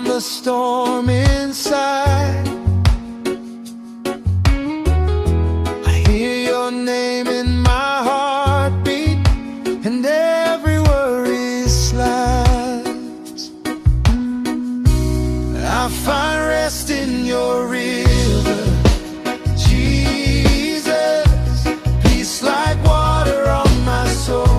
calm the storm inside. I hear your name in my heartbeat, and every worry slides. I find rest in your river, Jesus. Peace like water on my soul.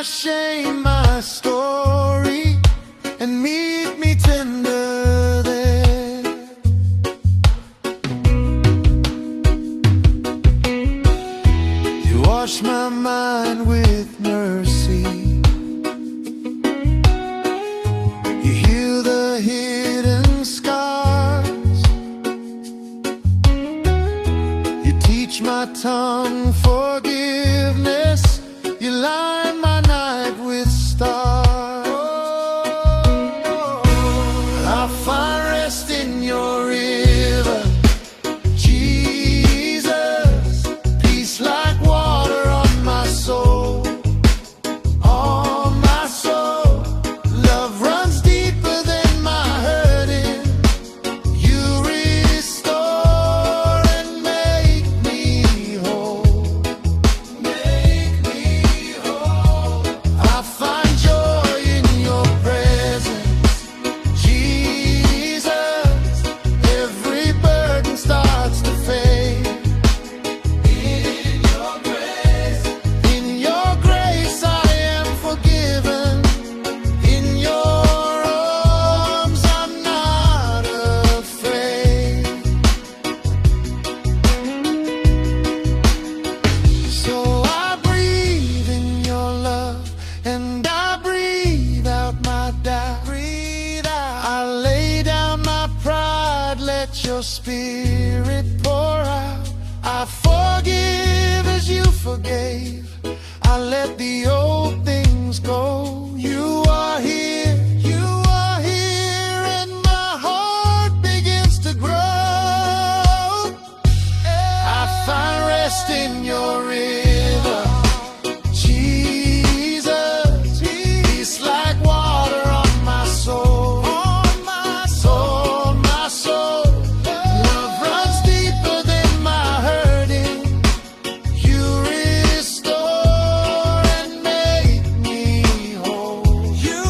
Shame my story and meet me tender there. You wash my mind with mercy. You heal the hidden scars. You teach my tongue forgiveness. You line my night with stars. I find rest in your river, Jesus. Peace like water on my soul, on my soul. Love runs deeper than my hurting. You restore and make me whole. Make me whole. I find joy in your presence, Jesus. Every burden starts to fade. In your grace I am forgiven. In your arms I'm not afraid. So I breathe in your love, and I breathe out my doubt. Breathe out. I lay down my pride, let your spirit pour out. I forgive as you forgave. I let the old things go. You are here, and my heart begins to grow. I find rest in your river, Jesus. Peace like water on my soul, on my soul, my soul. Love runs deeper than my hurting. You restore and make me whole. You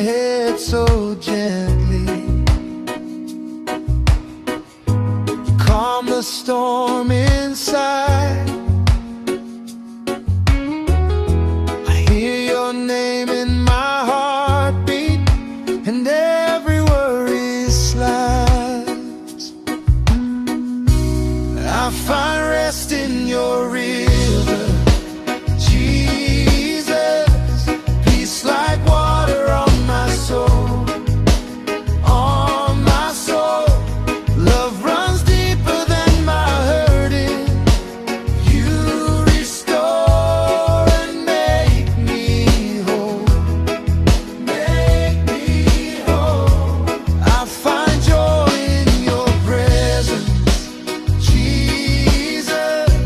my head so gently. Calm the storm inside. I hear your name in my heartbeat, and every worry slides. I find rest in your river, Jesus. Peace like water on my soul, on my soul. Love runs deeper than my hurting. You restore and make me whole, make me whole. I find joy in your presence, Jesus.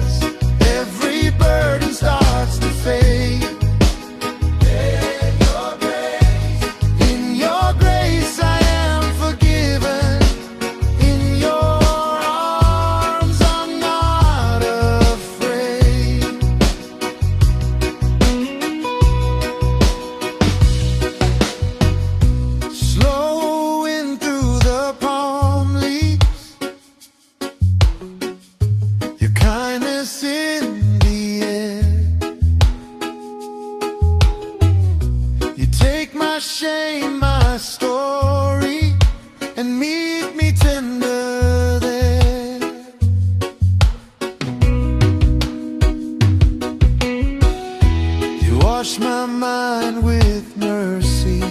Every burden starts to fade. In your grace I am forgiven. In your arms I'm not afraid. Slowing through the palm leaves, your kindness in the air. You take my shame, my story, and meet me tender there. You wash my mind with mercy.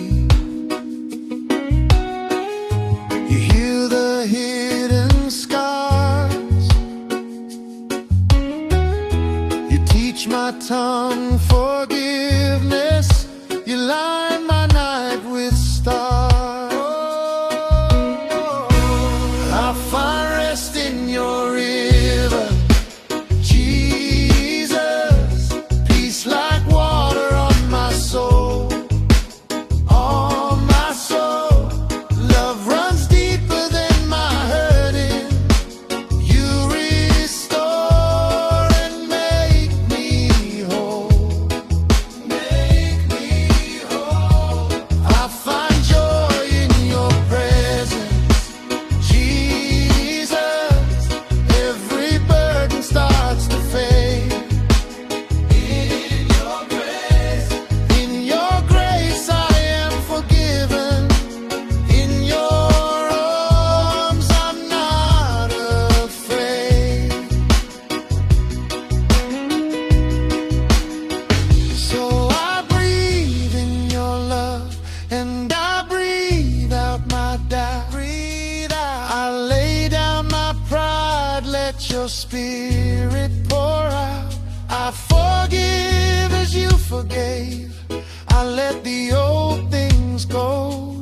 You heal the hidden scars. You teach my tongue forgiveness. You line my night with stars. I find rest in your river, Jesus. Peace like water on my soul, on my soul. Love runs deeper than my hurting. You restore and make me whole, make me whole. I find joy in your presence, Jesus. Every burden starts to fade. In your grace I am forgiven. In your arms I'm not afraid. So I breathe in your love, and I breathe out my doubt. Breathe out. I lay down my pride, let your spirit pour out. I forgive as you forgave. I let the old things go.